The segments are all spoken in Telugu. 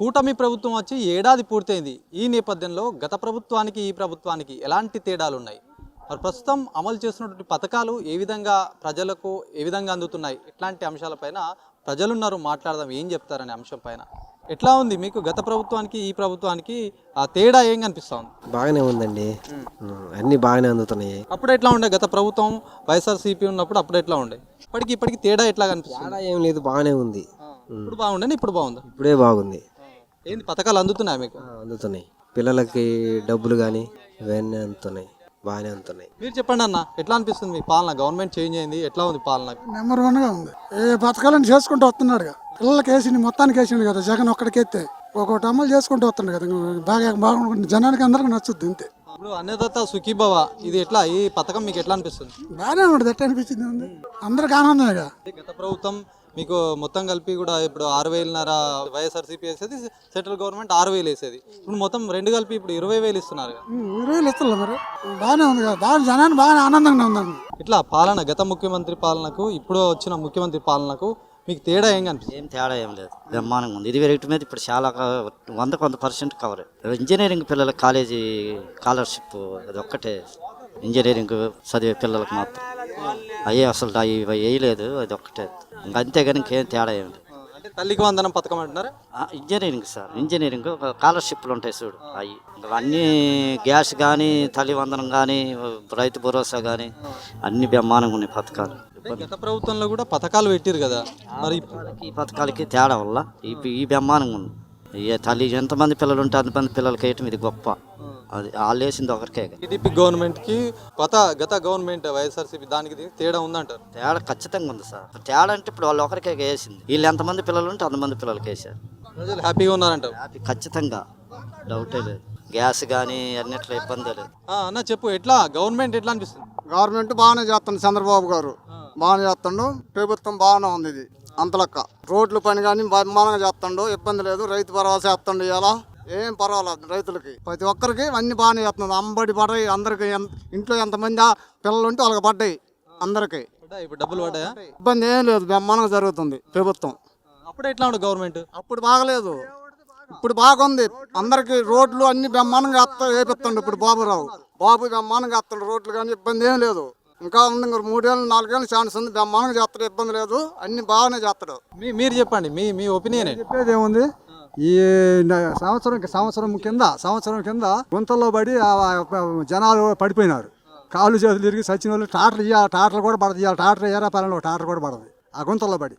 కూటమి ప్రభుత్వం వచ్చి ఏడాది పూర్తయింది. ఈ నేపథ్యంలో గత ప్రభుత్వానికి ఈ ప్రభుత్వానికి ఎలాంటి తేడాలు ఉన్నాయి, మరి ప్రస్తుతం అమలు చేస్తున్నటువంటి పథకాలు ఏ విధంగా ప్రజలకు ఏ విధంగా అందుతున్నాయి, ఇట్లాంటి అంశాలపైన ప్రజలున్నారు, మాట్లాడదాం ఏం చెప్తారనే అంశం పైన. ఎట్లా ఉంది మీకు గత ప్రభుత్వానికి ఈ ప్రభుత్వానికి ఆ తేడా ఏం కనిపిస్తా ఉంది? బాగానే ఉందండి, అన్ని బాగానే అందుతున్నాయి. అప్పుడు ఎట్లా ఉండే గత ప్రభుత్వం వైఎస్ఆర్సీపీ ఉన్నప్పుడు అప్పుడు ఎట్లా ఉండే, ఇప్పటికి తేడా ఎట్లా కనిపిస్తుంది? తేడా ఏం లేదు, బాగానే ఉంది. ఇప్పుడు బాగుండే, ఇప్పుడు బాగుందా? ఇప్పుడే బాగుంది. ఏంది పథకాలు అందుతున్నాయి మీకు? అందుతున్నాయి, పిల్లలకి డబ్బులు కానీ ఇవన్నీ అందుతున్నాయి, బాగానే అందుతున్నాయి. మీరు చెప్పండి అన్న, ఎట్లా అనిపిస్తుంది మీ పాలన? గవర్నమెంట్ చేంజ్ అయింది, ఎట్లా ఉంది పాలన? నెంబర్ 1గా ఉంది. ఏ పథకాలను చేసుకుంటూ వస్తున్నాడు, పిల్లలకి వేసింది మొత్తానికి వేసిండు కదా, జగన్ ఒక్కడికి ఎత్తే ఒక్కొక్కటి అమలు చేసుకుంటూ వస్తున్నాడు కదా, బాగుంటుంది, జనానికి అందరికి నచ్చుద్ది అంతే. ఇప్పుడు అన్నదాత సుఖీభవ ఇది ఎట్లా, ఈ పథకం మీకు ఎట్లా అనిపిస్తుంది? బాగానే ఉంటుంది, ఎట్లా అనిపించింది ఉంది, అందరికి ఆనందమేగా. గత ప్రభుత్వం మీకు మొత్తం కలిపి కూడా ఇప్పుడు 6,000 వైఎస్ఆర్సీపీ వేసేది, సెంట్రల్ గవర్నమెంట్ 6,000 వేసేది, ఇప్పుడు మొత్తం రెండు కలిపి ఇప్పుడు 20,000 ఇస్తున్నారు. 20,000 ఇస్తున్నారు, మరి బాగానే ఉంది కదా, బాగా జనాన్ని బాగా ఆనందంగా ఉందండి. ఇట్లా పాలన గత ముఖ్యమంత్రి పాలనకు ఇప్పుడు వచ్చిన ముఖ్యమంత్రి పాలనకు మీకు తేడా ఏం కనిపిస్తుంది? ఏం తేడా ఏం లేదు, బ్రహ్మాండంగా ఉంది. ఇది వెరైటీ మీద ఇప్పుడు చాలా 100% కవర్. ఇంజనీరింగ్ పిల్లల కాలేజీ స్కాలర్షిప్ అది ఒక్కటే, ఇంజనీరింగ్ చదివే పిల్లలకు మాత్రం అయ్యే అసలు అవి వేయలేదు, అది ఒక్కటే. ఇంకా అంతేగాని ఇంకేం తేడా ఏమి లేదు. అంటే తల్లికి వందనం పథకం అంటున్నారా? ఇంజనీరింగ్ సార్, ఇంజనీరింగ్ స్కాలర్షిప్లు ఉంటాయి చూడు, అవి అన్నీ గ్యాస్ కానీ, తల్లి వందనం కానీ, రైతు భరోసా కానీ అన్ని బ్రహ్మాండంగా ఉన్నాయి పథకాలు. గత ప్రభుత్వంలో కూడా పథకాలు పెట్టారు కదా, మరి ఈ పథకాలకి తేడా వల్ల ఈ బ్రహ్మాండంగా ఉంది. తల్లి ఎంతమంది పిల్లలు ఉంటే అంతమంది పిల్లలకి వేయటం ఇది గొప్ప. అది వాళ్ళు వేసింది ఒకరికే. టీడీపీ గవర్నమెంట్కి గత గవర్నమెంట్ వైఎస్ఆర్సీపీ దానికి తేడా ఉందంటారు? తేడా ఖచ్చితంగా ఉంది సార్. తేడా అంటే ఇప్పుడు వాళ్ళు ఒకరికే వేసింది, వీళ్ళు ఎంతమంది పిల్లలు ఉంటే అంతమంది పిల్లలకి వేసారు. ప్రజలు హ్యాపీగా ఉన్నారంటారు? హ్యాపీ, ఖచ్చితంగా, డౌటే లేదు. గ్యాస్ కానీ అన్నిట్లో ఇబ్బంది లేదు. అన్న చెప్పు, ఎట్లా గవర్నమెంట్ ఎట్లా అనిపిస్తుంది? గవర్నమెంట్ బాగానే చేస్తుంది, చంద్రబాబు గారు బాగానే చేస్తుండు, ప్రభుత్వం బాగానే ఉంది. ఇది అంతలక్క రోడ్లు పని కానీ బ్రహ్మాండంగా చేస్తుండు, ఇబ్బంది లేదు. రైతు భరోసా చేస్తుండు, ఇలా ఏం పర్వాలేదు రైతులకి, ప్రతి ఒక్కరికి అన్ని బాగానే చేస్తుంది. అంబడి పడ్డాయి అందరికి, ఇంట్లో ఎంతమంది పిల్లలు ఉంటే వాళ్ళకి పడ్డాయి అందరికి, ఇప్పుడు డబ్బులు పడ్డాయా? ఇబ్బంది ఏం లేదు, బ్రహ్మాండంగా జరుగుతుంది ప్రభుత్వం. అప్పుడు ఎట్లా ఉండే గవర్నమెంట్? అప్పుడు బాగలేదు, ఇప్పుడు బాగుంది. అందరికి రోడ్లు అన్ని బ్రహ్మాండంగా వేపిస్తుండు ఇప్పుడు బాబు బ్రహ్మాండంగా వేస్తుండు రోడ్లు, కానీ ఇబ్బంది ఏం లేదు. ఇంకా ఉంది, 3 ఏళ్ళు 4 ఏళ్ళు ఛాన్స్ ఉంది, బ్రహ్మాండంగా చేస్తాడు, ఇబ్బంది లేదు, అన్ని బాగానే చేస్తాడు. మీరు చెప్పండి, మీ ఒపీనియన్. చెప్పేది ఏముంది, ఈ సంవత్సరం కింద గుంతల్లో పడి జనాలు పడిపోయినారు, కాళ్ళు చేతులు తిరిగి సచిన వాళ్ళు. టాటర్లు కూడా పడదు, టాటర్ ఏరా పాలనలో టాటర్ కూడా పడదు ఆ గుంతల్లో పడి.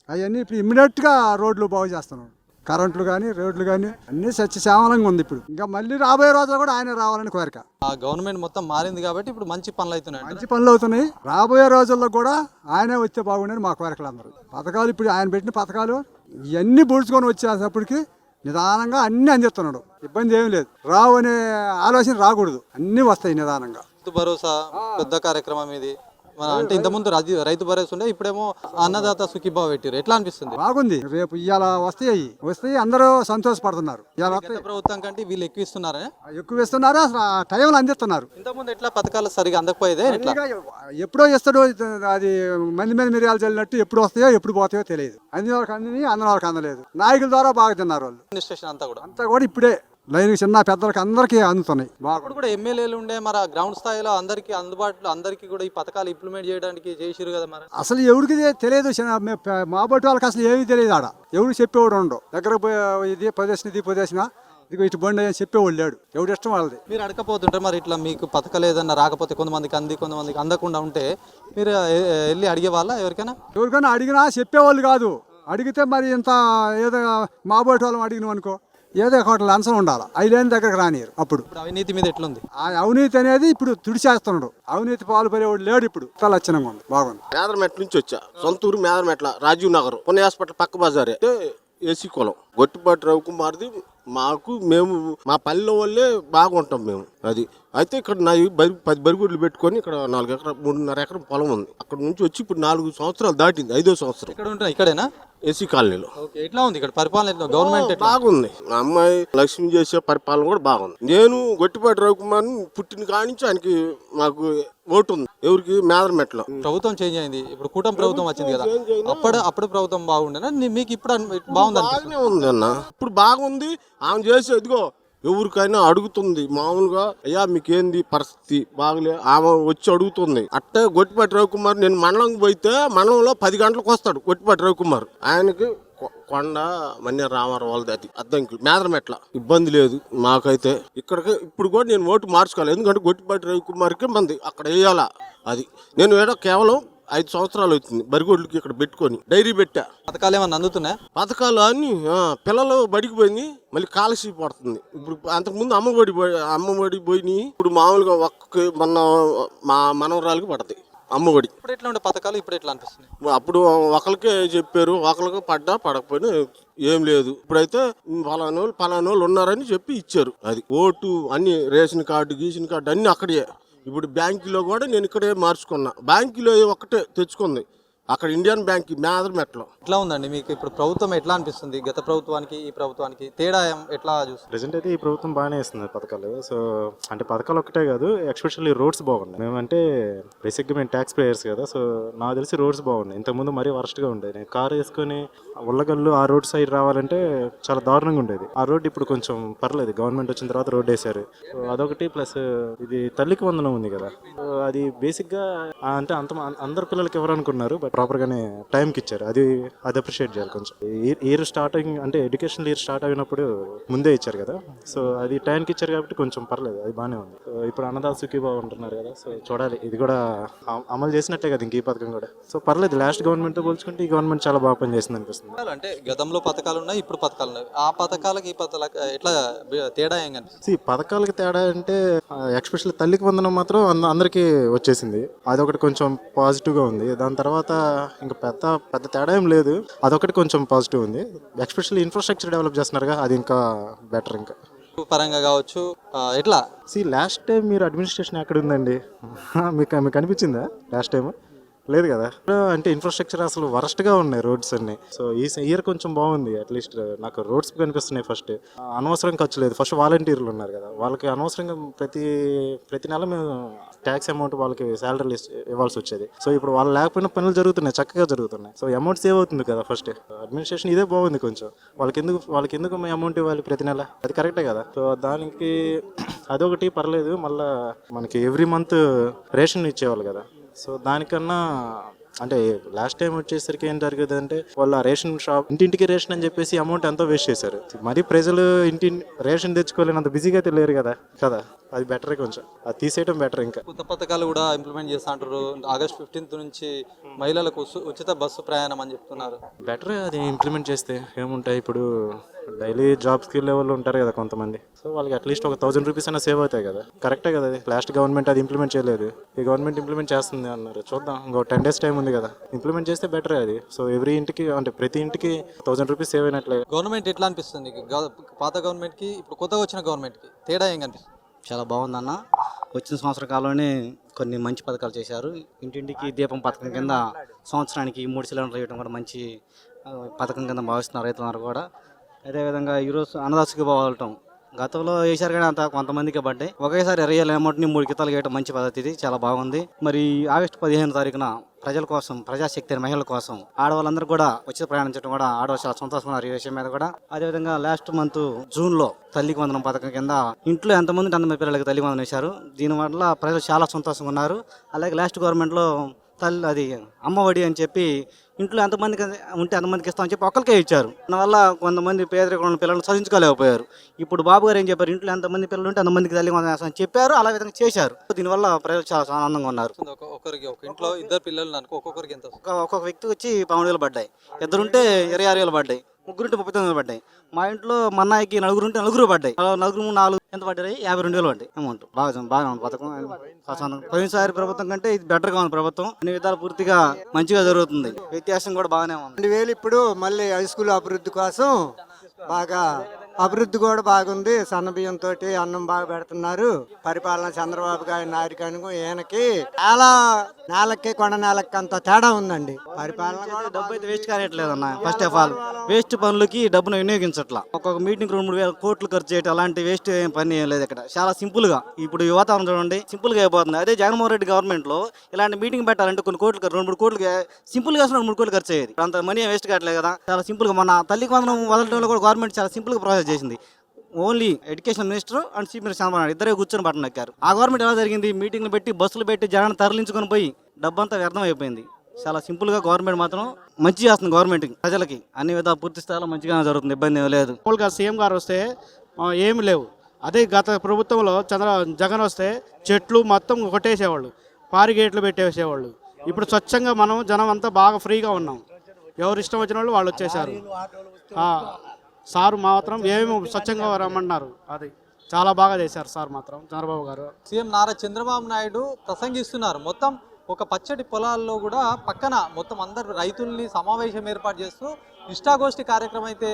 అవన్నీ ఇప్పుడు ఇమ్మీడియట్గా రోడ్లు బాగు చేస్తున్నాం, కరెంట్లు కానీ రోడ్లు కానీ అన్ని సత్యశ్యామలంగా ఉంది. ఇప్పుడు ఇంకా మళ్ళీ రాబోయే రోజుల్లో కూడా ఆయన రావాలని కోరిక. ఆ గవర్నమెంట్ మొత్తం మారింది కాబట్టి ఇప్పుడు మంచి పనులు అవుతున్నాయి, రాబోయే రోజుల్లో కూడా ఆయనే వస్తే బాగుండని మా కోరికలు అందరూ. పథకాలు ఇప్పుడు ఆయన పెట్టిన పథకాలు ఇవన్నీ బూడ్చుకొని వచ్చేటప్పటికి నిదానంగా అన్ని అందిస్తున్నాడు, ఇబ్బంది ఏమి లేదు. రావు అనే ఆలోచన రాకూడదు, అన్నీ వస్తాయి నిదానంగా. రైతు భరోసా పెద్ద కార్యక్రమం ఇది. అంటే ఇంతకుముందు రైతు భరోసా ఉండే, ఇప్పుడేమో అన్నదాత సుఖీభావ పెట్టారు. ఎట్లా అనిపిస్తుంది? బాగుంది, రేపు ఇవాళ వస్తాయి అందరూ సంతోషపడుతున్నారు. ప్రభుత్వం కంటే వీళ్ళు ఎక్కువ ఇస్తున్నారా? ఎక్కువ ఇస్తున్నారు, అసలు టైంలో అందిస్తున్నారు. ఇంతకుముందు ఎట్లా పథకాలు సరిగా అందకపోయేదే, ఎప్పుడో ఇస్తాడో, అది మంది మిరియాలు చల్లినట్టు ఎప్పుడు వస్తాయో ఎప్పుడు పోతాయో తెలియదు. అన్ని వాళ్ళకి అందిని అందరి వాళ్ళకి అందలేదు. నాయకుల ద్వారా బాగా తిన్నారు వాళ్ళు. అడ్మినిస్ట్రేషన్ అంతా కూడా ఇప్పుడే లైన్ చిన్న పెద్దలకి అందరికీ అందుతున్నాయి. అప్పుడు కూడా ఎమ్మెల్యేలు ఉండే, మరి గ్రౌండ్ స్థాయిలో అందరికి అందుబాటులో అందరికి కూడా ఈ పథకాలు ఇంప్లిమెంట్ చేయడానికి చేసిరు కదా. మరి అసలు ఎవరికి తెలియదు, మా బట్టి వాళ్ళకి అసలు ఏమీ తెలియదు. ఆడ ఎవరు చెప్పేవాడు ఉండవు, దగ్గర ఇది ప్రదర్శన ఇది ఇటు బండి అని చెప్పేవాళ్ళు లేడు, ఎవడు ఇష్టం వాళ్ళది. మీరు అడగపోతుంటారు, మరి ఇట్లా మీకు పథకాలు ఏదన్నా రాకపోతే కొంతమందికి కొంతమందికి అందకుండా ఉంటే మీరు వెళ్ళి అడిగే వాళ్ళ? ఎవరికైనా అడిగినా చెప్పేవాళ్ళు కాదు. అడిగితే మరి ఇంత ఏదో మా బట్టి వాళ్ళని అడిగినాం అనుకో, ఏదో ఒక లంచం ఉండాలి, ఐదేళ్ళ దగ్గరకు రానియరు. అప్పుడు అవినీతి మీద ఎట్లుంది? ఆ అవినీతి అనేది ఇప్పుడు తుడిచేస్తున్నాడు, అవినీతి పాల్పడేవాడు లేడు. ఇప్పుడు చాలా లక్షణంగా ఉంది, బాగుంది. మేదరమెట్ల నుంచి వచ్చా, సొంతూరు మేదరమెట్ల, రాజీవ్ నగర్ పుణ్య హాస్పిటల్ పక్క బజారే. ఏసీ కులం గొట్టిపాటి రవికుమార్ది. మేము మా పల్లె వాళ్ళే బాగుంటాం మేము. అది అయితే ఇక్కడ నా 10 బరిగొడ్లు పెట్టుకొని ఇక్కడ 4 ఎకరా 3.5 ఎకరం పొలం ఉంది. అక్కడ నుంచి వచ్చి ఇప్పుడు 4 సంవత్సరాలు దాటింది, 5వ సంవత్సరం ఇక్కడ ఉంటాయి ఇక్కడేనా? ఏసీ కాలనీలో. ఓకే, ఎట్లా ఉంది ఇక్కడ పరిపాలన? ఎట్లా గవర్నమెంట్ ఎట్లా? బాగుంది. మా అమ్మాయి లక్ష్మి చేసే పరిపాలన కూడా బాగుంది. నేను గొట్టిపాటి రవికుమార్ పుట్టిన కాడి నుంచి ఆయనకి మాకు ఓటు ఉంది. ఎవరికి? మేదరమెట్లో. ప్రభుత్వం చేంజ్ అయింది, ఇప్పుడు కూటమి ప్రభుత్వం వచ్చింది కదా. అప్పుడు ప్రభుత్వం బాగుండేనా మీకు? ఇప్పుడు బాగుంది అనిపిస్తుంది? బాగానే ఉంది అన్న, ఇప్పుడు బాగుంది. ఆమె చేసే ఇదిగో ఎవరికైనా అడుగుతుంది మామూలుగా, అయ్యా మీకేంది పరిస్థితి బాగలే, ఆమె వచ్చి అడుగుతుంది. అట్టే గొట్టిపాటి రవికుమార్ నేను మండలంకి పోతే మండలంలో 10 గంటలకు వస్తాడు గొట్టిపాటి రవికుమార్. ఆయనకి కొండ మన్య రామారావు వాళ్ళది అది అద్దంకి మేదరమెట్ల ఇబ్బంది లేదు మాకైతే. ఇక్కడికి ఇప్పుడు కూడా నేను ఓటు మార్చుకోవాలి, ఎందుకంటే గొట్టిపాటి రవికుమార్కి మంది అక్కడ వేయాలా. అది నేను ఏదో కేవలం 5 సంవత్సరాలు అవుతుంది బరిగొడ్లకి ఇక్కడ పెట్టుకొని డైరీ పెట్టా. పథకాలు ఏమన్నా అందుతున్నాయి? పథకాలు అన్ని పిల్లలు బడికి పోయి మళ్ళీ కాలసీ పడుతుంది. ఇప్పుడు అంతకుముందు అమ్మఒడి పోయినాయి. ఇప్పుడు మామూలుగా మొన్న మా మనవరాలకి పడతాయి అమ్మఒడి. ఇప్పుడు ఎట్లా ఉండే పథకాలు, ఇప్పుడు ఎట్లా అనిపిస్తుంది? అప్పుడు ఒకరికే చెప్పారు, ఒకరికి పడకపోయినా ఏం లేదు. ఇప్పుడైతే పలానోళ్ళు ఉన్నారని చెప్పి ఇచ్చారు. అది ఓటు అన్ని రేషన్ కార్డు అన్ని అక్కడే. ఇప్పుడు బ్యాంకులో కూడా నేను ఇక్కడే మార్చుకున్నా. బ్యాంకులో ఒక్కటే తెచ్చుకుంది అక్కడ ఇండియన్ బ్యాంక్ మేదరమెట్లో. ఎట్లా ఉందండి మీకు ఇప్పుడు ప్రభుత్వం? ఎట్లా అనిపిస్తుంది గత ప్రభుత్వానికి ఈ ప్రభుత్వానికి తేడా ఎట్లా చూస్తుంది? ప్రెసెంట్ అయితే ఈ ప్రభుత్వం బాగానే ఇస్తుంది పథకాలు. సో అంటే పథకాలు ఒక్కటే కాదు, ఎస్పెషల్లీ రోడ్స్ బాగున్నాయి. మేమంటే బేసిక్గా మేము ట్యాక్స్ పేయర్స్ కదా, సో నాకు తెలిసి రోడ్స్ బాగున్నాయి. ఇంతకుముందు మరీ వరస్ట్గా ఉండేది. నేను కారు వేసుకొని ఉల్లగల్లు ఆ రోడ్ సైడ్ రావాలంటే చాలా దారుణంగా ఉండేది. ఆ రోడ్ ఇప్పుడు కొంచెం పర్లేదు, గవర్నమెంట్ వచ్చిన తర్వాత రోడ్ వేశారు. సో అదొకటి, ప్లస్ ఇది తల్లికి వందనం ఉంది కదా, సో అది బేసిక్గా అంటే అందరు పిల్లలకి ఎవరు అనుకున్నారు, బట్ ప్రాపర్గానే టైంకి ఇచ్చారు. అది అప్రిషియేట్ చేయాలి కొంచెం. ఇయర్ స్టార్టింగ్ అంటే ఎడ్యుకేషన్ ఇయర్ స్టార్ట్ అయినప్పుడు ముందే ఇచ్చారు కదా, సో అది టైంకి ఇచ్చారు కాబట్టి కొంచెం పర్లేదు, అది బాగానే ఉంది. సో ఇప్పుడు అన్నదాత సుఖీభావ ఉంటున్నారు కదా, సో చూడాలి ఇది కూడా అమలు చేసినట్టే కదా ఇంక ఈ పథకం కూడా. సో పర్లేదు, లాస్ట్ గవర్నమెంట్తో పోల్చుకుంటే ఈ గవర్నమెంట్ చాలా బాగా పనిచేస్తుంది అనిపిస్తుంది. అంటే గతంలో పథకాలు ఉన్నాయి, ఇప్పుడు పథకాలు ఉన్నాయి. ఆ పథకాలకి ఈ పథకాలకి ఎట్లా తేడా ఏం కనిపిస్తుంది? పథకాలకి తేడా అంటే ఎస్పెషల్లీ తల్లికి వందనం మాత్రం అందరికీ వచ్చేసింది. అదొకటి కొంచెం పాజిటివ్గా ఉంది. దాని తర్వాత ఇంకా పెద్ద తేడా ఏం లేదు, అదొకటి కొంచెం పాజిటివ్ ఉంది. ఎస్పెషల్లీ ఇన్ఫ్రాస్ట్రక్చర్ డెవలప్ చేస్తున్నారుగా, అది ఇంకా బెటర్. ఇంకా పరంగా కావచ్చు ఎట్లా? లాస్ట్ టైం మీరు అడ్మినిస్ట్రేషన్ ఎక్కడ ఉందండి? మీకు అనిపించిందా లాస్ట్ టైం? లేదు కదా. అంటే ఇన్ఫ్రాస్ట్రక్చర్ అసలు వరస్ట్గా ఉన్నాయి రోడ్స్ అన్ని. సో ఈ ఇయర్ కొంచెం బాగుంది, అట్లీస్ట్ నాకు రోడ్స్ కనిపిస్తున్నాయి. ఫస్ట్ అనవసరం ఖర్చు లేదు. ఫస్ట్ వాలంటీర్లు ఉన్నారు కదా, వాళ్ళకి అనవసరంగా ప్రతి నెల మేము ట్యాక్స్ అమౌంట్ వాళ్ళకి శాలరీలు ఇవ్వాల్సి వచ్చేది. సో ఇప్పుడు వాళ్ళు లేకపోయినా పనులు జరుగుతున్నాయి, చక్కగా జరుగుతున్నాయి. సో అమౌంట్ సేవ్ అవుతుంది కదా. ఫస్ట్ అడ్మినిస్ట్రేషన్ ఇదే బాగుంది కొంచెం. వాళ్ళకి ఎందుకు మేము అమౌంట్ ఇవ్వాలి ప్రతి నెల? అది కరెక్టే కదా. సో దానికి అదొకటి పర్లేదు. మళ్ళీ మనకి ఎవ్రీ మంత్ రేషన్ ఇచ్చేవాళ్ళు కదా, సో దానికన్నా అంటే లాస్ట్ టైం వచ్చేసరికి ఏం జరిగేది అంటే వాళ్ళు ఆ రేషన్ షాప్ ఇంటింటికి రేషన్ అని చెప్పేసి అమౌంట్ ఎంతో వేస్ట్ చేశారు. మరి ప్రజలు రేషన్ తెచ్చుకోలేనంత బిజీగా అయితే లేరు కదా. అది బెటర్, కొంచెం అది తీసేయడం బెటర్. ఇంకా కొత్త పథకాలు కూడా ఇంప్లిమెంట్ చేస్తా అంటారు. August 15th నుంచి మహిళలకు ఉచిత బస్సు ప్రయాణం అని చెప్తున్నారు. బెటర్ అది ఇంప్లిమెంట్ చేస్తే. ఏముంటాయి, ఇప్పుడు డైలీ జాబ్స్కి వెళ్ళే వాళ్ళు ఉంటారు కదా కొంతమంది, సో వాళ్ళకి అట్లీస్ట్ ఒక 1000 రూపీస్ అయినా సేవ్ అవుతాయి కదా. కరెక్టే కదా. అది లాస్ట్ గవర్నమెంట్ అది ఇంప్లిమెంట్ చేయలేదు, ఈ గవర్నమెంట్ ఇంప్లిమెంట్ చేస్తుంది అన్నారు. చూద్దాం, ఇంకో 10 days టైం ఉంది కదా, ఇంప్లిమెంట్ చేస్తే బెటర్ అది. సో ఎవ్రీ ఇంటికి అంటే ప్రతి ఇంటికి 1000 రూపీస్ సేవ్ అయినట్లే. గవర్నమెంట్ ఎట్లా అనిపిస్తుంది? పాత గవర్నమెంట్కి ఇప్పుడు కొత్తగా వచ్చిన గవర్నమెంట్కి తేడా ఏం కనిపిస్తుంది? చాలా బాగుందన్న. వచ్చిన సంవత్సర కాలంలోనే కొన్ని మంచి పథకాలు చేశారు. ఇంటింటికి దీపం పథకం కింద సంవత్సరానికి 3 సిలిండర్లు ఇవ్వడం కూడా మంచి పథకం కింద భావిస్తున్నారు రైతులందరూ కూడా. అదేవిధంగా ఈరోజు అన్నదాత సుఖీభావ వెళ్ళటం గతంలో వేశారు కానీ అంత కొంతమందికి పడ్డాయి. ఒకేసారి 20,000 అమౌంట్ని 3 కితాలు వేయడం మంచి పద్ధతి, ఇది చాలా బాగుంది. మరి August 15వ తారీఖున ప్రజల కోసం, ప్రజాశక్తి మహిళల కోసం ఆడవాళ్ళందరూ కూడా ఉచిత ప్రయాణించడం కూడా ఆడవాళ్ళు చాలా సంతోషంగా ఉన్నారు ఈ విషయం మీద కూడా. అదేవిధంగా లాస్ట్ మంత్ జూన్లో తల్లికి వందనం పథకం కింద ఇంట్లో ఎంతమంది అంతమంది పిల్లలకి తల్లి వందనం వేశారు. దీనివల్ల ప్రజలు చాలా సంతోషంగా ఉన్నారు. అలాగే లాస్ట్ గవర్నమెంట్లో అది అమ్మఒడి అని చెప్పి ఇంట్లో ఎంతమందికి ఉంటే అంతమందికి ఇస్తామని చెప్పి ఒక్కరికే ఇచ్చారు. దానివల్ల కొంతమంది పేదరికం పిల్లలు చదివించుకోలేకపోయారు. ఇప్పుడు బాబు గారు ఏం చెప్పారు, ఇంట్లో ఎంతమంది పిల్లలు ఉంటే అంతమందికి తల్లి వందనం వేస్తామని చెప్పారు. అలా విధంగా చేశారు. దీనివల్ల ప్రజలు చాలా ఆనందంగా ఉన్నారు. ఒక ఇంట్లో 2 పిల్లలు అనుకో, ఒక్కొక్కరికి ఎంత? ఒక్కొక్క వ్యక్తికి వచ్చి 12,000 పడ్డాయి. 2 ఉంటే 26,000 పడ్డాయి. 3 ఉంటే 39,000 పడ్డాయి. మా ఇంట్లో మా అన్నయ్యకి 4 ఉంటే 4 పడ్డాయి. 4 ఎంత పడ్డాయి? 52,000 పడ్డాయి అమౌంట్. బాగా ఉంది పథకం. పోయినసారి ప్రభుత్వం కంటే ఇది బెటర్గా ఉంది ప్రభుత్వం. అన్ని విధాలు పూర్తిగా మంచిగా జరుగుతుంది. వ్యత్యాసం కూడా బాగానే ఉంది. 2,000 ఇప్పుడు మళ్ళీ హై స్కూల్ అభివృద్ధి కోసం బాగా అభివృద్ధి కూడా బాగుంది. సన్నబియ్యంతో అన్నం బాగా పెడుతున్నారు. పరిపాలన చంద్రబాబు గారి నాయకునికి ఈయనకి చాలా నేలకి కొండ నేలకి అంత తేడా ఉందండి. పరిపాలన కూడా డబ్బు అయితే వేస్ట్ కానట్లేదు అన్న. ఫస్ట్ ఆఫ్ ఆల్ వేస్ట్ పనులకి డబ్బును వినియోగించట్లా. ఒక్కొక్క మీటింగ్ 2-3 వేల కోట్లు ఖర్చు చేయటం అలాంటి వేస్ట్ ఏం పని ఏం లేదు ఇక్కడ. చాలా సింపుల్ గా ఇప్పుడు ఈ వాతావరణం చూడండి, సింపుల్ గా అయిపోతుంది. అదే జగన్మోహన్ రెడ్డి గవర్నమెంట్ లో ఇలాంటి మీటింగ్ పెట్టాలంటే కొన్ని కోట్లు 2-3 కోట్లు సింపుల్ గా 3 కోట్లు ఖర్చు అయ్యేది. అంత మనీ వేస్ట్ కావట్లేదు కదా. చాలా సింపుల్ గా మన తల్లికి వందనం వదలడంలో కూడా గవర్నమెంట్ చాలా సింపుల్ గా ప్రాసెస్ చేసింది. Only education minister and chief minister Chandrababu Naidu ఇద్దరే కూర్చొని బట్టలు నక్కారు. ఆ గవర్నమెంట్ ఎలా జరిగింది? మీటింగ్లు పెట్టి బస్సులు పెట్టి జనాన్ని తరలించుకొని పోయి డబ్బంతా వ్యర్థం అయిపోయింది. చాలా సింపుల్ గా గవర్నమెంట్ మాత్రం మంచి చేస్తుంది. గవర్నమెంట్ ప్రజలకి అన్ని విధాలు పూర్తి స్థాయిలో మంచిగానే జరుగుతుంది, ఇబ్బంది ఏమీ లేదు. మామూలుగా సీఎం గారు వస్తే ఏమి లేవు. అదే గత ప్రభుత్వంలో జగన్ వస్తే చెట్లు మొత్తం కొట్టేసేవాళ్ళు, పారిగేట్లు పెట్టేసేవాళ్ళు. ఇప్పుడు స్వచ్ఛంగా మనం జనం అంతా బాగా ఫ్రీగా ఉన్నాం. ఎవరు ఇష్టం వచ్చిన వాళ్ళు వచ్చేసారు. సారు మాత్రం ఏమేమి స్వచ్ఛంగా రమ్మన్నారు. అది చాలా బాగా చేశారు సార్ మాత్రం చంద్రబాబు గారు. సీఎం నారా చంద్రబాబు నాయుడు ప్రసంగిస్తున్నారు. మొత్తం ఒక పచ్చటి పొలాల్లో కూడా పక్కన మొత్తం అందరు రైతుల్ని సమావేశం ఏర్పాటు చేస్తూ ఇష్టాగోష్ఠి కార్యక్రమం అయితే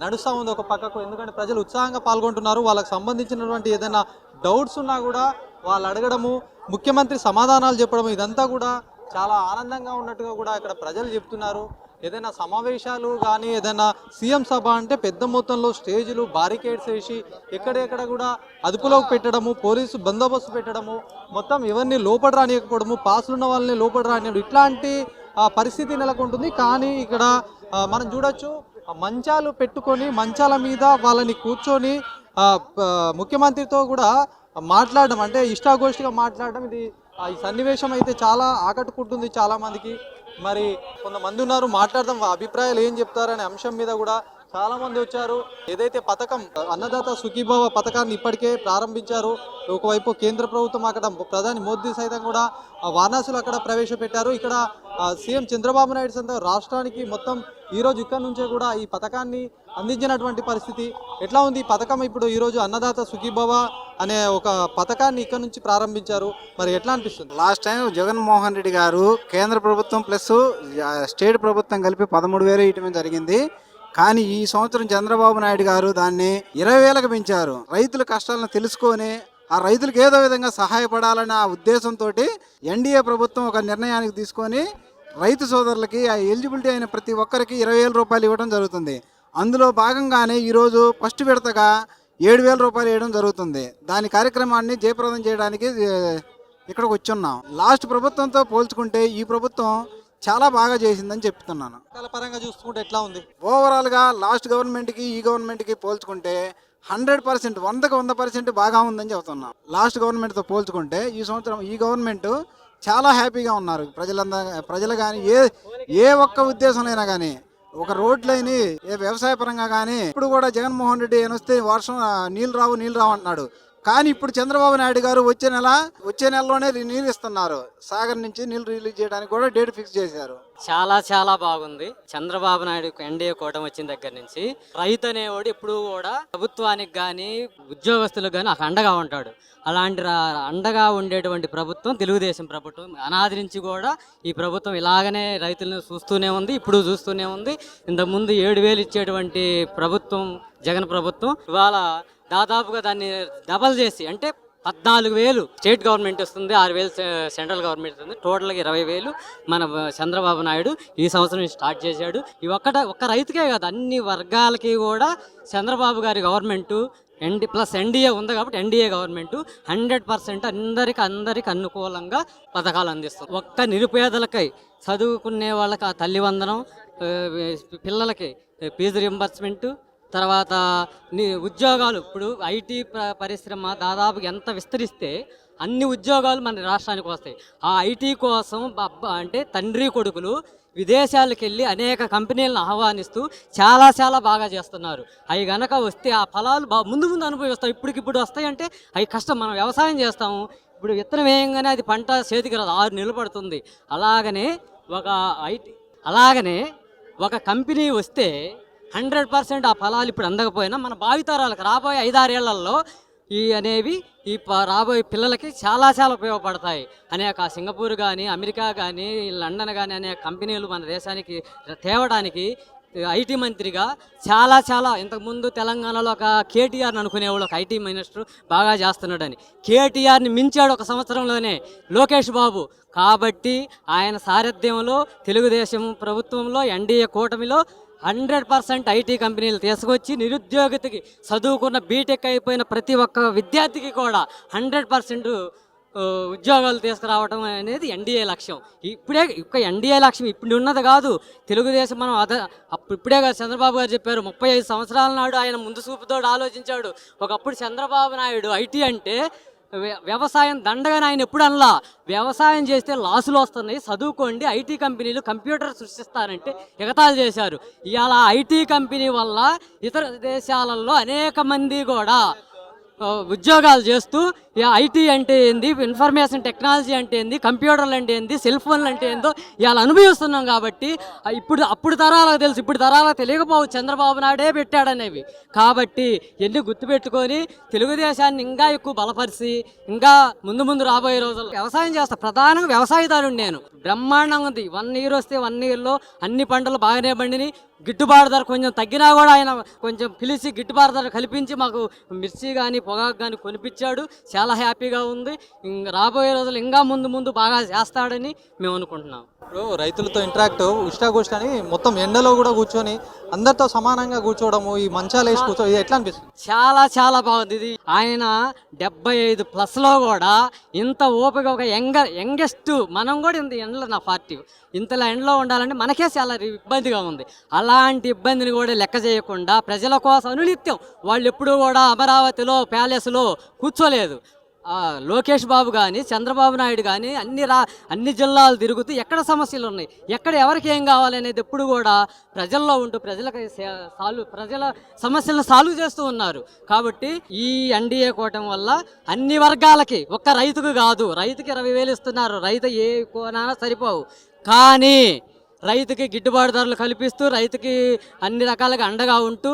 నడుస్తూ ఉంది ఒక పక్కకు. ఎందుకంటే ప్రజలు ఉత్సాహంగా పాల్గొంటున్నారు. వాళ్ళకి సంబంధించినటువంటి ఏదైనా డౌట్స్ ఉన్నా కూడా వాళ్ళు అడగడము, ముఖ్యమంత్రి సమాధానాలు చెప్పడం, ఇదంతా కూడా చాలా ఆనందంగా ఉన్నట్టుగా కూడా ఇక్కడ ప్రజలు చెప్తున్నారు. ఏదైనా సమావేశాలు కానీ ఏదైనా సీఎం సభ అంటే పెద్ద మొత్తంలో స్టేజీలు బారికేడ్స్ వేసి ఎక్కడెక్కడ కూడా అదుపులోకి పెట్టడము, పోలీసు బందోబస్తు పెట్టడము, మొత్తం ఎవరిని లోపల రానియకపోవడము, పాసులు ఉన్న వాళ్ళని లోపల రానియడం, ఇట్లాంటి పరిస్థితి నెలకొంటుంది. కానీ ఇక్కడ మనం చూడొచ్చు, మంచాలు పెట్టుకొని మంచాల మీద వాళ్ళని కూర్చొని ముఖ్యమంత్రితో కూడా మాట్లాడడం, అంటే ఇష్టాగోష్ఠిగా మాట్లాడడం, ఇది ఈ సన్నివేశం అయితే చాలా ఆకట్టుకుంటుంది చాలా మందికి. మరి కొంతమంది ఉన్నారు, మాట్లాడదాం అభిప్రాయాలు ఏం చెప్తారనే అంశం మీద కూడా చాలా మంది వచ్చారు. ఏదైతే పథకం అన్నదాత సుఖీభవ పథకాన్ని ఇప్పటికే ప్రారంభించారు. ఒకవైపు కేంద్ర ప్రభుత్వం అక్కడ ప్రధాని మోదీ సైతం కూడా వారణాసిలో అక్కడ ప్రవేశపెట్టారు. ఇక్కడ సీఎం చంద్రబాబు నాయుడు సైతం రాష్ట్రానికి మొత్తం ఈరోజు ఇక్కడ నుంచే కూడా ఈ పథకాన్ని అందించినటువంటి పరిస్థితి. ఎట్లా ఉంది ఈ పథకం? ఇప్పుడు ఈరోజు అన్నదాత సుఖీభవ అనే ఒక పథకాన్ని ఇక్కడ నుంచి ప్రారంభించారు. మరి ఎట్లా అనిపిస్తుంది? లాస్ట్ టైం జగన్మోహన్ రెడ్డి గారు కేంద్ర ప్రభుత్వం ప్లస్ స్టేట్ ప్రభుత్వం కలిపి 13,000 ఇవ్వడం జరిగింది. కానీ ఈ సంవత్సరం చంద్రబాబు నాయుడు గారు దాన్ని 20,000కు పెంచారు. రైతుల కష్టాలను తెలుసుకొని ఆ రైతులకు ఏదో విధంగా సహాయపడాలనే ఆ ఉద్దేశంతో ఎన్డీఏ ప్రభుత్వం ఒక నిర్ణయానికి తీసుకొని రైతు సోదరులకి ఆ ఎలిజిబిలిటీ అయిన ప్రతి ఒక్కరికి 20,000 రూపాయలు ఇవ్వడం జరుగుతుంది. అందులో భాగంగానే ఈరోజు ఫస్ట్ విడతగా 7,000 రూపాయలు ఇవ్వడం జరుగుతుంది. దాని కార్యక్రమాన్ని జయప్రదం చేయడానికి ఇక్కడికి వచ్చున్నాం. లాస్ట్ ప్రభుత్వంతో పోల్చుకుంటే ఈ ప్రభుత్వం చాలా బాగా చేసిందని చెప్తున్నాను. పరంగా చూసుకుంటే ఎట్లా ఉంది? ఓవరాల్గా లాస్ట్ గవర్నమెంట్కి ఈ గవర్నమెంట్కి పోల్చుకుంటే 100%, 100% బాగా ఉందని చెప్తున్నాం. లాస్ట్ గవర్నమెంట్తో పోల్చుకుంటే ఈ సంవత్సరం ఈ గవర్నమెంట్ చాలా హ్యాపీగా ఉన్నారు ప్రజలు కానీ ఏ ఒక్క ఉద్దేశంలో కానీ, ఒక రోడ్లైని ఏ వ్యవసాయ పరంగా కానీ. ఇప్పుడు కూడా జగన్మోహన్ రెడ్డి వస్తే వర్షం నీళ్ళు రావు అంటున్నాడు. కానీ ఇప్పుడు చంద్రబాబు నాయుడు గారు వచ్చే నెలలోనే నీళ్ళు ఇస్తున్నారు. సాగర్ నుంచి నీళ్ళు రిలీజ్ చేయడానికి కూడా డేట్ ఫిక్స్ చేశారు. చాలా బాగుంది. చంద్రబాబు నాయుడు ఎన్డీఏ కూటమి వచ్చిన దగ్గర నుంచి రైతు అనేవాడు ఎప్పుడు కూడా ప్రభుత్వానికి కానీ ఉద్యోగస్తులకు కానీ అండగా ఉంటాడు. అలాంటి అండగా ఉండేటువంటి ప్రభుత్వం తెలుగుదేశం ప్రభుత్వం. అనాది నుంచి కూడా ఈ ప్రభుత్వం ఇలాగనే రైతులను చూస్తూనే ఉంది, ఇప్పుడు చూస్తూనే ఉంది. ఇంతకుముందు 7,000 ఇచ్చేటువంటి ప్రభుత్వం జగన్ ప్రభుత్వం ఇవాళ దాదాపుగా దాన్ని డబల్ చేసి, అంటే 14,000 స్టేట్ గవర్నమెంట్ వస్తుంది, 6,000 సెంట్రల్ గవర్నమెంట్ వస్తుంది. టోటల్గా 20,000 మన చంద్రబాబు నాయుడు ఈ సంవత్సరం స్టార్ట్ చేశాడు. ఈ ఒక్క రైతుకే కాదు, అన్ని వర్గాలకి కూడా చంద్రబాబు గారి గవర్నమెంటు ప్లస్ ఎన్డీఏ ఉంది కాబట్టి ఎన్డీఏ గవర్నమెంట్ 100% అందరికి అనుకూలంగా పథకాలు అందిస్తుంది. ఒక్క నిరుపేదలకై చదువుకునే వాళ్ళకి ఆ తల్లి వందనం, పిల్లలకి ఫీజు రింబర్స్మెంటు, తర్వాత ఉద్యోగాలు. ఇప్పుడు ఐటీ పరిశ్రమ దాదాపు ఎంత విస్తరిస్తే అన్ని ఉద్యోగాలు మన రాష్ట్రానికి వస్తాయి. ఆ ఐటీ కోసం అంటే తండ్రి కొడుకులు విదేశాలకు వెళ్ళి అనేక కంపెనీలను ఆహ్వానిస్తూ చాలా బాగా చేస్తున్నారు. అవి గనక వస్తే ఆ ఫలాలు ముందు అనుభవిస్తాం. ఇప్పటికిప్పుడు వస్తాయంటే అవి కష్టం. మనం వ్యవసాయం చేస్తాము, ఇప్పుడు విత్తనం వేయంగానే అది పంట చేతికి రాదు, 6 నెలలు పడుతుంది. అలాగనే ఒక కంపెనీ వస్తే 100% ఆ ఫలాలు ఇప్పుడు అందకపోయినా మన భావితరాలకు రాబోయే 5-6 ఏళ్లలో ఈ రాబోయే పిల్లలకి చాలా ఉపయోగపడతాయి. అనేక సింగపూర్ కానీ, అమెరికా కానీ, లండన్ కానీ అనేక కంపెనీలు మన దేశానికి తేవడానికి ఐటీ మంత్రిగా చాలా చాలా ఇంతకుముందు తెలంగాణలో ఒక కేటీఆర్ని అనుకునేవాళ్ళు ఒక ఐటీ మినిస్టర్ బాగా చేస్తున్నాడని. కేటీఆర్ని మించాడు ఒక సంవత్సరంలోనే లోకేష్ బాబు. కాబట్టి ఆయన సారథ్యంలో తెలుగుదేశం ప్రభుత్వంలో ఎన్డీఏ కూటమిలో 100% ఐటీ కంపెనీలు తీసుకొచ్చి నిరుద్యోగితకి చదువుకున్న బీటెక్ అయిపోయిన ప్రతి ఒక్క విద్యార్థికి కూడా 100% ఉద్యోగాలు తీసుకురావడం అనేది ఎన్డీఏ లక్ష్యం. ఇప్పుడే ఎన్డీఏ లక్ష్యం ఇప్పుడు ఉన్నది కాదు. తెలుగుదేశం మనం ఇప్పుడే కాదు, చంద్రబాబు గారు చెప్పారు 35 సంవత్సరాల నాడు ఆయన ముందు చూపుతో ఆలోచించాడు. ఒకప్పుడు చంద్రబాబు నాయుడు ఐటీ అంటే వ్యవసాయం దండగానే ఆయన ఎప్పుడు అనలా. వ్యవసాయం చేస్తే లాసులు వస్తున్నాయి, చదువుకోండి, ఐటీ కంపెనీలు కంప్యూటర్ సృష్టిస్తారంటే ఎగతాళి చేశారు. ఇవాళ ఐటీ కంపెనీ వల్ల ఇతర దేశాలలో అనేక మంది కూడా ఉద్యోగాలు చేస్తూ ఐటీ అంటే ఏంది, ఇన్ఫర్మేషన్ టెక్నాలజీ అంటే ఏంది, కంప్యూటర్లు అంటే ఏంది, సెల్ ఫోన్లు అంటే ఏందో ఇవాళ అనుభవిస్తున్నాం. కాబట్టి అప్పుడు తరాలకు తెలుసు, ఇప్పుడు తరాలకు తెలియకపోవచ్చు చంద్రబాబు నాయుడే పెట్టాడనేవి. కాబట్టి ఎన్ని గుర్తుపెట్టుకొని తెలుగుదేశాన్ని ఇంకా ఎక్కువ బలపరిచి ఇంకా ముందు రాబోయే రోజుల్లో వ్యవసాయం చేస్తా. ప్రధానంగా వ్యవసాయదారుడు నేను. బ్రహ్మాండంగా ఉంది. 1 year వస్తే 1 yearలో అన్ని పంటలు బాగానే పండినాయి. గిట్టుబాటు ధర కొంచెం తగ్గినా కూడా ఆయన కొంచెం పిలిచి గిట్టుబాటు ధర కల్పించి మాకు మిర్చి కానీ పొగాకు కానీ కొనిపించాడు. చాలా హ్యాపీగా ఉంది. రాబోయే రోజులు ఇంకా ముందు బాగా చేస్తాడని మేము అనుకుంటున్నాం. ఇప్పుడు రైతులతో ఇంటరాక్ట్ ఉష్టాగోష్ఠి అని మొత్తం ఎండలో కూడా కూర్చొని అందరితో సమానంగా కూర్చోవడము, ఈ మంచాలు వేసి కూర్చోవడం, ఇది ఎట్లా అనిపిస్తుంది? చాలా చాలా బాగుంది. ఇది ఆయన 75+ కూడా ఇంత ఓపిక, ఒక యంగెస్ట్ మనం కూడా ఇంత ఎండలో, నా పార్టీ ఇంతలా ఎండలో ఉండాలంటే మనకే చాలా ఇబ్బందిగా ఉంది. అలాంటి ఇబ్బందిని కూడా లెక్క చేయకుండా ప్రజల కోసం అనునిత్యం వాళ్ళు ఎప్పుడూ కూడా అమరావతిలో ప్యాలెస్లో కూర్చోలేదు. లోకేష్ బాబు కానీ చంద్రబాబు నాయుడు కానీ అన్ని జిల్లాలు తిరుగుతూ ఎక్కడ సమస్యలు ఉన్నాయి, ఎక్కడ ఎవరికి ఏం కావాలనేది ఎప్పుడు కూడా ప్రజల్లో ఉంటూ ప్రజల సమస్యలను సాల్వ్ చేస్తూ ఉన్నారు. కాబట్టి ఈ ఎన్డీఏ కూటమి వల్ల అన్ని వర్గాలకి, ఒక్క రైతుకు కాదు, రైతుకి 20,000 ఇస్తున్నారు, రైతు ఏ కోనానా సరిపోవు, కానీ రైతుకి గిట్టుబాటు ధరలు కల్పిస్తూ రైతుకి అన్ని రకాలుగా అండగా ఉంటూ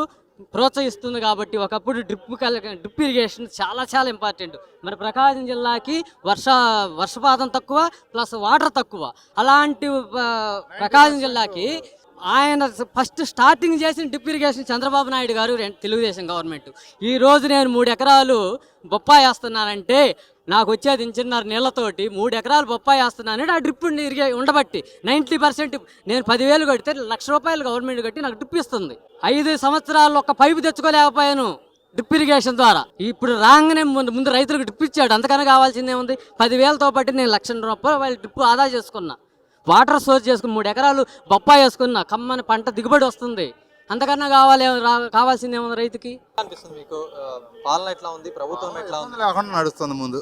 ప్రోత్సహిస్తుంది. కాబట్టి ఒకప్పుడు డ్రిప్ ఇరిగేషన్ చాలా చాలా ఇంపార్టెంట్. మరి ప్రకాశం జిల్లాకి వర్షపాతం తక్కువ ప్లస్ వాటర్ తక్కువ. అలాంటి ప్రకాశం జిల్లాకి ఆయన ఫస్ట్ స్టార్టింగ్ చేసిన డ్రిప్ ఇరిగేషన్ చంద్రబాబు నాయుడు గారు, తెలుగుదేశం గవర్నమెంట్. ఈరోజు నేను 3 ఎకరాలు బొప్పాయి వేస్తున్నానంటే నాకు వచ్చేది 1.5 నీళ్లతోటి 3 ఎకరాలు బొప్పాయి వేస్తున్నానంటే ఆ డ్రిప్ ఉండబట్టి 90% నేను 10,000 కడితే ₹1,00,000 గవర్నమెంట్ కట్టి నాకు డ్రిప్ ఇస్తుంది. 5 సంవత్సరాలు ఒక పైపు తెచ్చుకోలేకపోయాను డ్రిప్ ఇరిగేషన్ ద్వారా. ఇప్పుడు రాగానే ముందు రైతులకు డ్రిప్ ఇచ్చాడు. అంతకన్నా కావాల్సిందే ఉంది. 10,000తో పాటు నేను ₹1,00,000 డ్రిప్ ఆదా చేసుకున్నా, వాటర్ సోర్స్ చేసుకుని 3 ఎకరాలు బొప్పాయి వేసుకున్నా, కమ్మని పంట దిగుబడి వస్తుంది. అంతకన్నా కావాల్సిందే ఉంది రైతుకి. అనిపిస్తుంది మీకు పాలన ఎట్లా ఉంది, ప్రభుత్వం ఎట్లా ఉంది? లేకుండా నడుస్తుంది. ముందు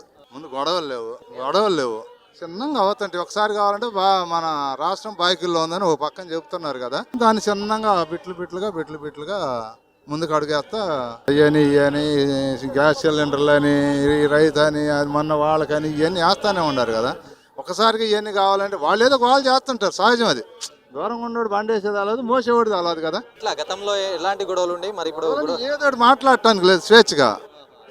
గొడవలు లేవు చిన్నంగా అవుతుంటే ఒకసారి కావాలంటే మన రాష్ట్రం బాకిల్లో ఉందని ఒక పక్కన చెప్తున్నారు కదా, దాన్ని చిన్నంగా బిట్లు ముందుకు అడుగేస్తా ఇవని గ్యాస్ సిలిండర్లు అని, రైతు అని, అది మొన్న వాళ్ళకని ఇవన్నీ వేస్తానే ఉన్నారు కదా. ఒకసారిగా ఇవన్నీ కావాలంటే వాళ్ళు ఏదో వాళ్ళు చేస్తుంటారు, సహజం. అది దూరంగా ఉన్నోడు బండేసేది అలాదు, మోసేవాడిది అలాదు కదా. ఇట్లా గతంలో ఎలాంటి గొడవలు ఉండే, మరి ఇప్పుడు ఏదో మాట్లాడటానికి లేదు స్వేచ్ఛగా.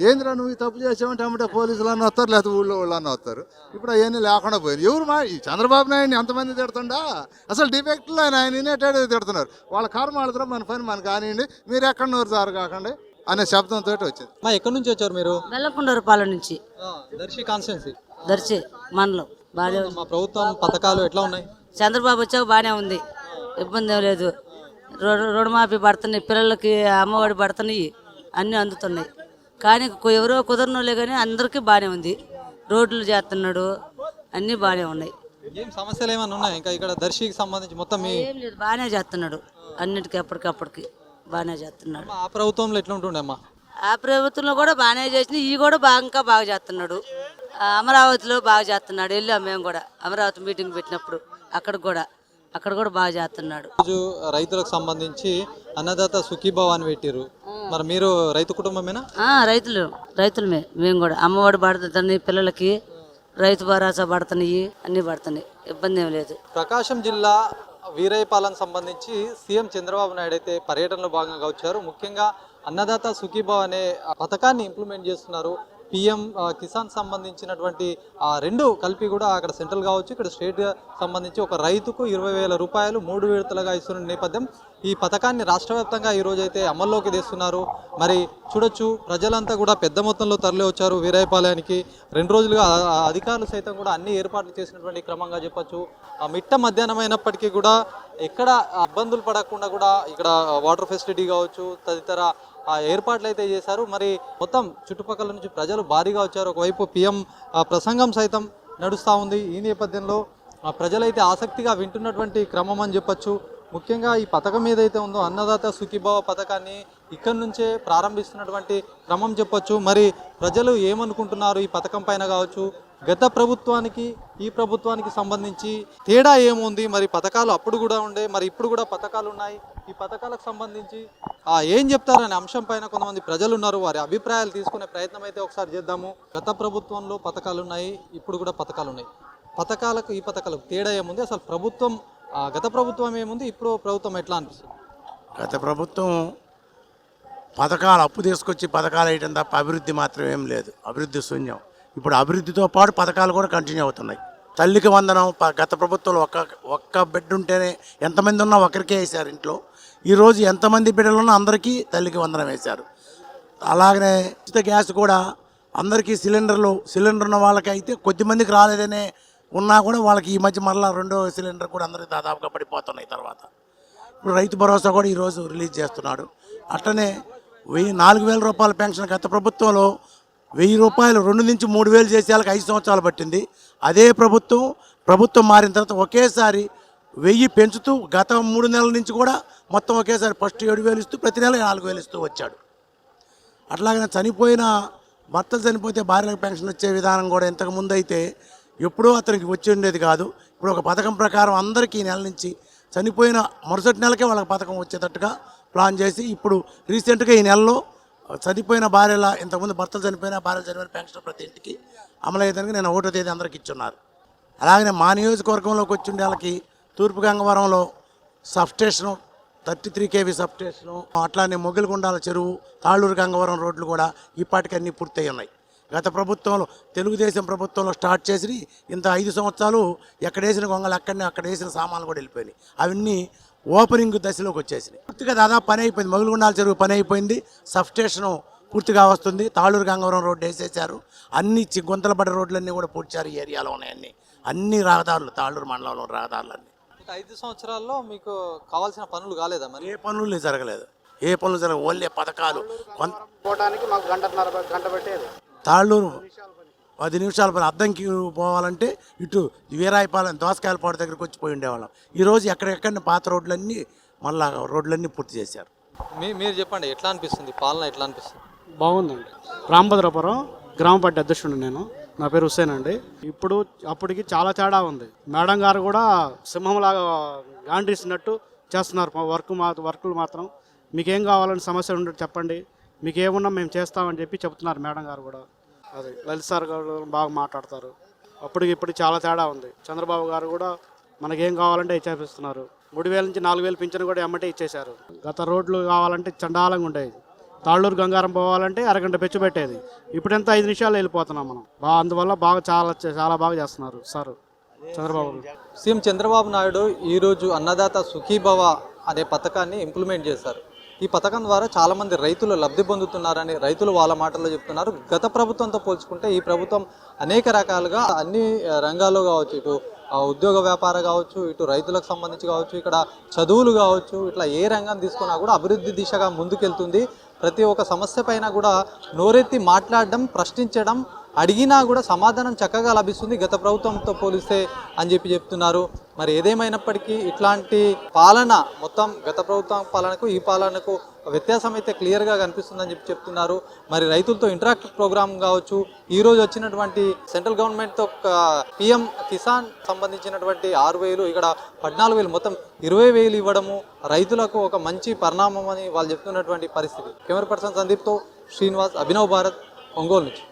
ఏందిరా నువ్వు తప్పు చేసావంటే అమ్మటే పోలీసులు అన్న వస్తారు, లేకపోతే ఊళ్ళో వాళ్ళు అన్న వస్తారు. ఇప్పుడు అవన్నీ లేకుండా పోయింది. ఎవరు ఈ చంద్రబాబు నాయుడిని ఎంతమంది తిడుతుండా, అసలు డిఫెక్ట్లో ఆయన వినేటేది తిడుతున్నారు. వాళ్ళ కారు మాడుతారు, మన పని మనకు కానివ్వండి, మీరు ఎక్కడ నోరు జారు కాకండి అనే శబ్దంతో వచ్చింది. మా ఎక్కడి నుంచి వచ్చారు మీరు? బెల్లకొండరపాలెం నుంచి. దర్శి కాన్స్టిట్యున్సీ, దర్శి మండలం. బాగా మా ప్రభుత్వం పథకాలు ఎట్లా ఉన్నాయి? చంద్రబాబు వచ్చాక బాగానే ఉంది, ఇబ్బంది ఏం లేదు. రుణమాఫీ పడుతున్నాయి, పిల్లలకి అమ్మఒడి పడుతున్నాయి, అన్నీ అందుతున్నాయి. కానీ ఎవరో కుదరనోళ్ళే కానీ అందరికీ బాగానే ఉంది. రోడ్లు చేస్తున్నాడు, అన్నీ బాగానే ఉన్నాయి. ఏం సమస్యలు ఏమైనా ఉన్నాయి ఇంకా ఇక్కడ దర్శికి సంబంధించి? మొత్తం ఏం లేదు, బాగానే చేస్తున్నాడు, అన్నిటికీ ఎప్పటికప్పటికి బాగానే చేస్తున్నాడు. ఆ ప్రభుత్వంలో ఎట్లా ఉంటుండే అమ్మా? ఆ ప్రభుత్వంలో కూడా బాగానే చేసిన, ఈ కూడా ఇంకా బాగా చేస్తున్నాడు. అమరావతిలో బాగా చేస్తున్నాడు. వెళ్ళాం మేము కూడా అమరావతి మీటింగ్ పెట్టినప్పుడు, అక్కడ కూడా బాగా చేస్తున్నాడు. రోజు రైతులకు సంబంధించి అన్నదాత సుఖీభావ అని పెట్టిరు. మరి మీరు రైతు కుటుంబమేనా? రైతులమే మేము కూడా. అమ్మఒడి పడుతుంది పిల్లలకి, రైతు భరోసా పడుతున్నాయి, అన్ని పడుతున్నాయి, ఇబ్బంది ఏం లేదు. ప్రకాశం జిల్లా వీరయ్యపాలెం సంబంధించి సీఎం చంద్రబాబు నాయుడు అయితే పర్యటనలో భాగంగా వచ్చారు. ముఖ్యంగా అన్నదాత సుఖీభావ అనే పథకాన్ని ఇంప్లిమెంట్ చేస్తున్నారు. పిఎం కిసాన్ సంబంధించినటువంటి రెండు కలిపి కూడా అక్కడ సెంట్రల్ కావచ్చు, ఇక్కడ స్టేట్ సంబంధించి ఒక రైతుకు 20,000 రూపాయలు 3 విడతలుగా ఇస్తున్న నేపథ్యం ఈ పథకాన్ని రాష్ట్ర వ్యాప్తంగా ఈరోజు అయితే అమల్లోకి తెస్తున్నారు. మరి చూడొచ్చు, ప్రజలంతా కూడా పెద్ద మొత్తంలో తరలి వచ్చారు వీరాయపాలయానికి. 2 రోజులుగా అధికారులు సైతం కూడా అన్ని ఏర్పాట్లు చేసినటువంటి క్రమంగా చెప్పొచ్చు. మిట్ట మధ్యాహ్నం అయినప్పటికీ కూడా ఎక్కడ ఇబ్బందులు పడకుండా కూడా ఇక్కడ వాటర్ ఫెసిలిటీ కావచ్చు, తదితర ఏర్పాట్లు అయితే చేశారు. మరి మొత్తం చుట్టుపక్కల నుంచి ప్రజలు భారీగా వచ్చారు. ఒకవైపు పిఎం ప్రసంగం సైతం నడుస్తూ ఉంది. ఈ నేపథ్యంలో ప్రజలైతే ఆసక్తిగా వింటున్నటువంటి క్రమం అని చెప్పొచ్చు. ముఖ్యంగా ఈ పథకం ఏదైతే ఉందో అన్నదాత సుఖీభావ పథకాన్ని ఇక్కడి నుంచే ప్రారంభిస్తున్నటువంటి క్రమం చెప్పొచ్చు. మరి ప్రజలు ఏమనుకుంటున్నారు ఈ పథకం పైన కావచ్చు, గత ప్రభుత్వానికి ఈ ప్రభుత్వానికి సంబంధించి తేడా ఏముంది, మరి పథకాలు అప్పుడు కూడా ఉండే, మరి ఇప్పుడు కూడా పథకాలు ఉన్నాయి, ఈ పథకాలకు సంబంధించి ఏం చెప్తారనే అంశం పైన కొంతమంది ప్రజలు ఉన్నారు. వారి అభిప్రాయాలు తీసుకునే ప్రయత్నం అయితే ఒకసారి చేద్దాము. గత ప్రభుత్వంలో పథకాలు ఉన్నాయి, ఇప్పుడు కూడా పథకాలు ఉన్నాయి. పథకాలకు ఈ పథకాలకు తేడా ఏముంది, అసలు ప్రభుత్వం గత ప్రభుత్వం ఏముంది, ఇప్పుడు ప్రభుత్వం ఎట్లా అనిపిస్తుంది? గత ప్రభుత్వం పథకాలు అప్పు తీసుకొచ్చి పథకాలు వేయడం తప్ప అభివృద్ధి మాత్రం ఏం లేదు, అభివృద్ధి శూన్యం. ఇప్పుడు అభివృద్ధితో పాటు పథకాలు కూడా కంటిన్యూ అవుతున్నాయి. తల్లికి వందనం గత ప్రభుత్వంలో ఒక్క బిడ్డ ఉంటేనే ఎంతమంది ఉన్నా ఒకరికే వేశారు ఇంట్లో. ఈరోజు ఎంతమంది బిడ్డలు ఉన్నా అందరికీ తల్లికి వందనం వేశారు. అలాగనే ఉచిత గ్యాస్ కూడా అందరికీ సిలిండర్ ఉన్న వాళ్ళకి అయితే కొద్దిమందికి రాలేదనే ఉన్నా కూడా వాళ్ళకి ఈ మధ్య మరలా 2వ సిలిండర్ కూడా అందరికీ దాదాపుగా పడిపోతున్నాయి. తర్వాత ఇప్పుడు రైతు భరోసా కూడా ఈరోజు రిలీజ్ చేస్తున్నాడు. అట్లనే 4,000 రూపాయల పెన్షన్ గత ప్రభుత్వంలో 1,000 రూపాయలు 2 నుంచి 3,000 చేసే వాళ్ళకి 5 సంవత్సరాలు పట్టింది. అదే ప్రభుత్వం మారిన తర్వాత ఒకేసారి 1,000 పెంచుతూ గత 3 నెలల నుంచి కూడా మొత్తం ఒకేసారి ఫస్ట్ 7,000 ఇస్తూ ప్రతి నెల 4,000 ఇస్తూ వచ్చాడు. అట్లాగనే భర్తలు చనిపోతే భార్యలకు పెన్షన్ వచ్చే విధానం కూడా ఇంతకుముందు అయితే ఎప్పుడూ అతనికి వచ్చి ఉండేది కాదు. ఇప్పుడు ఒక పథకం ప్రకారం అందరికీ ఈ నెల నుంచి చనిపోయిన మరుసటి నెలకే వాళ్ళకి పథకం వచ్చేటట్టుగా ప్లాన్ చేసి ఇప్పుడు రీసెంట్గా ఈ నెలలో చనిపోయిన భార్యల ఇంతకుముందు భర్తలు చనిపోయిన భార్యలు చనిపోయిన పెన్షన్ ప్రతి ఇంటికి అమలయ్యేదానికి నేను 1వ తేదీ అందరికి ఇచ్చున్నారు. అలాగనే మా నియోజకవర్గంలోకి వచ్చి ఉండే వాళ్ళకి తూర్పు గంగవరంలో సబ్స్టేషను 33 kV సబ్స్టేషను, అట్లానే మొగిలిగుండాల చెరువు, తాళ్ళూరు గంగవరం రోడ్లు కూడా ఇప్పటికీ అన్నీ పూర్తయి ఉన్నాయి. గత ప్రభుత్వంలో తెలుగుదేశం ప్రభుత్వంలో స్టార్ట్ చేసి ఇంత 5 సంవత్సరాలు ఎక్కడ వేసిన గొంగలు అక్కడ వేసిన సామాన్లు కూడా వెళ్ళిపోయినాయి. అవన్నీ ఓపెనింగ్ దశలోకి వచ్చేసినాయి. పూర్తిగా దాదాపు పని అయిపోయింది. మొగిలిగుండాల చెరువు పని అయిపోయింది, సబ్స్టేషను పూర్తిగా వస్తుంది. తాళ్ళూరు గంగవరం రోడ్డు వేసేసారు. అన్ని గుంతల పడ్డ రోడ్లన్నీ కూడా పూడ్చారు. ఈ ఏరియాలో ఉన్నాయి అన్ని రహదారులు, తాళ్ళూరు మండలంలో రహదారులన్నీ. 5 సంవత్సరాల్లో మీకు కావాల్సిన పనులు కాలేదా? మరి ఏ పనులు జరగలేదు, ఓన్లీ పథకాలు. మాకు గంట పెట్టేది. తాళ్ళూరు 10 నిమిషాల పని అద్దంకి పోవాలంటే ఇటు వీరాయపాలెం దోసకాయలపాడు దగ్గరికి వచ్చి పోయి ఉండేవాళ్ళం. ఈరోజు ఎక్కడెక్కడ పాత రోడ్లన్నీ మళ్ళా రోడ్లన్నీ పూర్తి చేశారు. మీరు చెప్పండి, ఎట్లా అనిపిస్తుంది పాలన, ఎట్లా అనిపిస్తుంది? బాగుందండి. రామభద్రాపురం గ్రామ పార్టీ అధ్యక్షుడు నేను. నా పేరు హుస్సేన్ అండి. అప్పటికి చాలా తేడా ఉంది. మేడం గారు కూడా సింహంలాగా గాండ్రిస్తున్నట్టు చేస్తున్నారు వర్కులు మాత్రం. మీకేం కావాలని సమస్య ఉంటే చెప్పండి, మీకు ఏమున్నా మేము చేస్తామని చెప్తున్నారు మేడం గారు కూడా. అదే లలిత్ సార్ గారు బాగా మాట్లాడతారు. ఇప్పుడు చాలా తేడా ఉంది. చంద్రబాబు గారు కూడా మనకేం కావాలంటే ఇచ్చేపిస్తున్నారు. 3,000 నుంచి 4,000 పింఛను కూడా ఎమ్మటే ఇచ్చేశారు. గత రోడ్లు కావాలంటే చండాలంగా ఉండేది. తాళ్ళూరు గంగారం పోవాలంటే అరగంట పెచ్చు పెట్టేది. ఇప్పుడంతా 5 నిమిషాలు వెళ్ళిపోతున్నాం మనం. అందువల్ల చాలా బాగా చేస్తున్నారు సార్ చంద్రబాబు. సీఎం చంద్రబాబు నాయుడు ఈరోజు అన్నదాత సుఖీభవ అనే పథకాన్ని ఇంప్లిమెంట్ చేశారు. ఈ పథకం ద్వారా చాలామంది రైతులు లబ్ధి పొందుతున్నారని రైతులు వాళ్ళ మాటల్లో చెప్తున్నారు. గత ప్రభుత్వంతో పోల్చుకుంటే ఈ ప్రభుత్వం అనేక రకాలుగా అన్ని రంగాల్లో కావచ్చు, ఇటు ఉద్యోగ వ్యాపార కావచ్చు, ఇటు రైతులకు సంబంధించి కావచ్చు, ఇక్కడ చదువులు కావచ్చు, ఇట్లా ఏ రంగం తీసుకున్నా కూడా అభివృద్ధి దిశగా ముందుకెళ్తుంది. ప్రతి ఒక్క సమస్య పైన కూడా నోరెత్తి మాట్లాడడం, ప్రశ్నించడం, అడిగినా కూడా సమాధానం చక్కగా లభిస్తుంది గత ప్రభుత్వంతో పోలిస్తే అని చెప్తున్నారు. మరి ఏదేమైనప్పటికీ ఇట్లాంటి పాలన మొత్తం గత ప్రభుత్వం పాలనకు ఈ పాలనకు వ్యత్యాసం అయితే క్లియర్గా కనిపిస్తుందని చెప్తున్నారు. మరి రైతులతో ఇంటరాక్టివ్ ప్రోగ్రామ్ కావచ్చు, ఈరోజు వచ్చినటువంటి సెంట్రల్ గవర్నమెంట్తో పిఎం కిసాన్ సంబంధించినటువంటి 6,000, ఇక్కడ 14,000, మొత్తం 20,000 ఇవ్వడము రైతులకు ఒక మంచి పరిణామం అని వాళ్ళు చెప్తున్నటువంటి పరిస్థితి. కెమెరా పర్సన్ సందీప్తో శ్రీనివాస్, అభినవ్ భారత్, ఒంగోలు నుంచి.